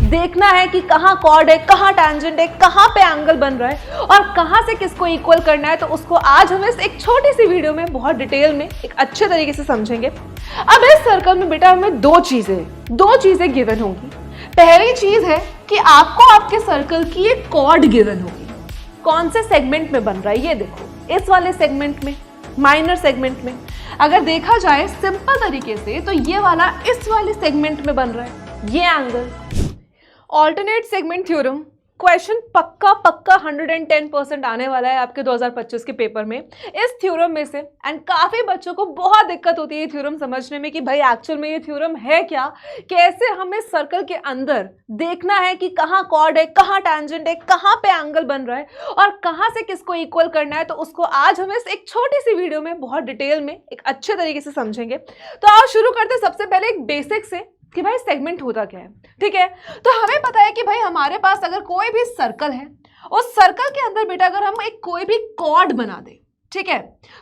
देखना है कि कहाँ कॉर्ड है, कहाँ टैंजेंट है, कहाँ पे एंगल बन रहा है और कहाँ से किसको इक्वल करना है, तो उसको आज हम इस एक छोटी सी वीडियो में बहुत डिटेल में एक अच्छे तरीके से समझेंगे। अब इस सर्कल में बेटा हमें दो चीजें गिवन होंगी। पहली चीज है कि आपको आपके सर्कल की एक कॉर्ड गिवन होगी। कौन से सेगमेंट में बन रहा है ये देखो, इस वाले सेगमेंट में, माइनर सेगमेंट में। अगर देखा जाए सिंपल तरीके से तो ये वाला इस वाले सेगमेंट में बन रहा है, ये angle. Alternate segment theorem question पक्का 110% आने वाला है आपके 2025 के पेपर में इस थ्योरम में से। एंड काफी बच्चों को बहुत दिक्कत होती है ये थ्योरम समझने में कि भाई एक्चुअल में ये थ्योरम है क्या, कैसे हमें सर्कल के अंदर देखना है कि कहाँ कॉर्ड है, कहाँ टैंजेंट है, कहाँ पे एंगल बन रहा है और कहाँ से किसको इक्वल करना है, तो उसको आज हम इस एक छोटी सी वीडियो में बहुत डिटेल में एक अच्छे तरीके से समझेंगे। तो आओ शुरू करते हैं सबसे पहले एक बेसिक से कि भाई सेगमेंट होता क्या है। ठीक है, तो हमें पता है कि भाई हमारे पास अगर कोई भी सर्कल है, उस सर्कल के अंदर बेटा अगर हम एक कोई भी कॉर्ड बना दे, ठीक है,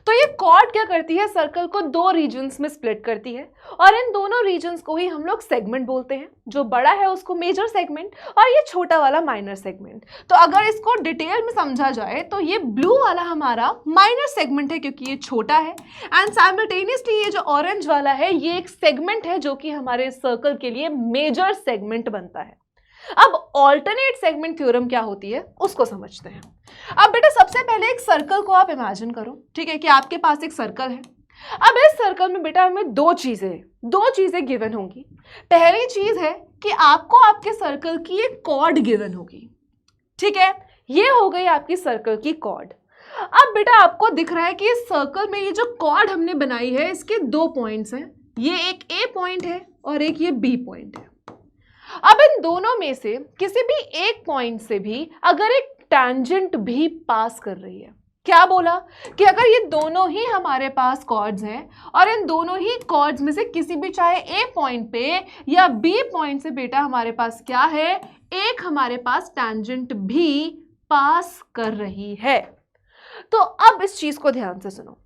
तो ये कॉर्ड क्या करती है, सर्कल को दो रीजन्स में स्प्लिट करती है और इन दोनों रीजन्स को ही हम लोग सेगमेंट बोलते हैं। जो बड़ा है उसको मेजर सेगमेंट और ये छोटा वाला माइनर सेगमेंट। तो अगर इसको डिटेल में समझा जाए तो ये ब्लू वाला हमारा माइनर सेगमेंट है क्योंकि ये छोटा है, एंड साइमल्टेनियसली ये जो ऑरेंज वाला है ये एक सेगमेंट है जो कि हमारे सर्कल के लिए मेजर सेगमेंट बनता है। अब ऑल्टरनेट सेगमेंट थ्योरम क्या होती है उसको समझते हैं। अब बेटा सबसे पहले एक सर्कल को आप इमेजिन करो, ठीक है, कि आपके पास एक सर्कल है। अब इस सर्कल में बेटा हमें दो चीजें गिवन होंगी। पहली चीज है कि आपको आपके सर्कल की एक कॉर्ड गिवन होगी। ठीक है, ये हो गई आपकी सर्कल की कॉर्ड। अब बेटा आपको दिख रहा है कि इस सर्कल में ये जो कॉर्ड हमने बनाई है इसके दो पॉइंट्स हैं, ये एक ए पॉइंट है और एक ये बी पॉइंट है। अब इन दोनों में से किसी भी एक पॉइंट से भी अगर एक टैंजेंट भी पास कर रही है, क्या बोला कि अगर ये दोनों ही हमारे पास कॉर्ड्स हैं और इन दोनों ही कॉर्ड्स में से किसी भी चाहे ए पॉइंट पे या बी पॉइंट से बेटा हमारे पास क्या है, एक हमारे पास टैंजेंट भी पास कर रही है। तो अब इस चीज को ध्यान से सुनो।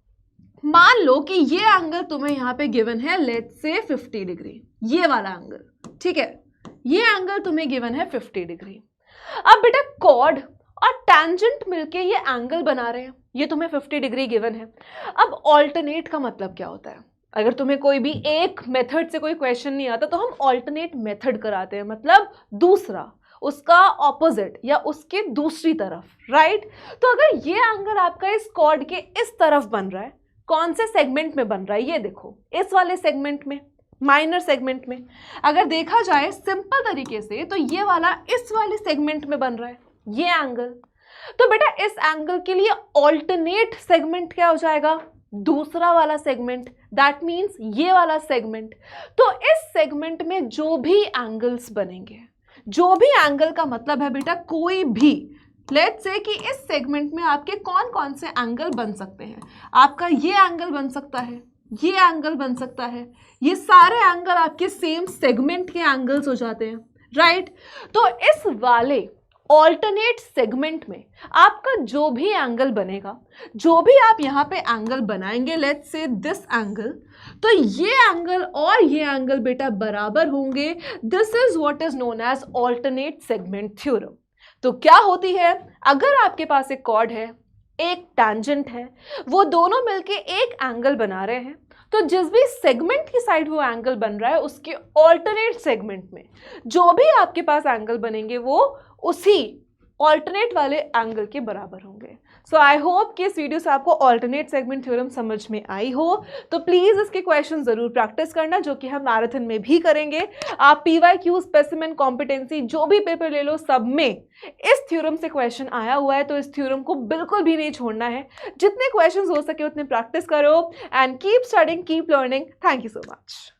मान लो कि ये एंगल तुम्हें यहां पे गिवन है, लेट्स से 50 डिग्री, ये वाला एंगल, ठीक है, ये एंगल तुम्हें गिवन है 50 डिग्री। अब बेटा कॉर्ड और टैंजेंट मिलके ये एंगल बना रहे हैं, ये तुम्हें 50 डिग्री गिवन है। अब ऑल्टरनेट का मतलब क्या होता है, अगर तुम्हें कोई भी एक मेथड से कोई क्वेश्चन नहीं आता तो हम ऑल्टरनेट मेथड कराते हैं, मतलब दूसरा, उसका ऑपोजिट या उसके दूसरी तरफ, राइट। तो अगर ये एंगल आपका इस कॉर्ड के इस तरफ बन रहा है, कौन से सेगमेंट में बन रहा है ये देखो, इस वाले सेगमेंट में, माइनर सेगमेंट में। अगर देखा जाए सिंपल तरीके से तो ये वाला इस वाले सेगमेंट में बन रहा है, ये एंगल। तो बेटा इस एंगल के लिए ऑल्टरनेट सेगमेंट क्या हो जाएगा, दूसरा वाला सेगमेंट, दैट मींस ये वाला सेगमेंट। तो इस सेगमेंट में जो भी एंगल्स बनेंगे, जो भी एंगल का मतलब है बेटा कोई भी, लेट्स से कि इस सेगमेंट में आपके कौन कौन से एंगल बन सकते हैं, आपका ये एंगल बन सकता है, ये एंगल बन सकता है, ये सारे एंगल आपके सेम सेगमेंट के एंगल्स हो जाते हैं, राइट। तो इस वाले ऑल्टरनेट सेगमेंट में आपका जो भी एंगल बनेगा, जो भी आप यहाँ पे एंगल बनाएंगे, लेट्स से दिस एंगल, तो ये एंगल और ये एंगल बेटा बराबर होंगे। This is what is known as alternate segment theorem. तो क्या होती है, अगर आपके पास एक कॉर्ड है, एक टैंजेंट है, वो दोनों मिलके एक एंगल बना रहे हैं, तो जिस भी सेगमेंट की साइड वो एंगल बन रहा है उसके ऑल्टरनेट सेगमेंट में जो भी आपके पास एंगल बनेंगे वो उसी ऑल्टरनेट वाले एंगल के बराबर होंगे। सो आई होप कि इस वीडियो से आपको ऑल्टरनेट सेगमेंट थ्योरम समझ में आई हो। तो प्लीज़ इसके क्वेश्चन ज़रूर प्रैक्टिस करना, जो कि हम मैराथन में भी करेंगे। आप PYQ, स्पेसिमेन, कॉम्पिटेंसी जो भी पेपर ले लो, सब में इस थ्योरम से क्वेश्चन आया हुआ है, तो इस थ्योरम को बिल्कुल भी नहीं छोड़ना है। जितने क्वेश्चन हो सके उतने प्रैक्टिस करो and keep studying, keep learning. Thank you so much.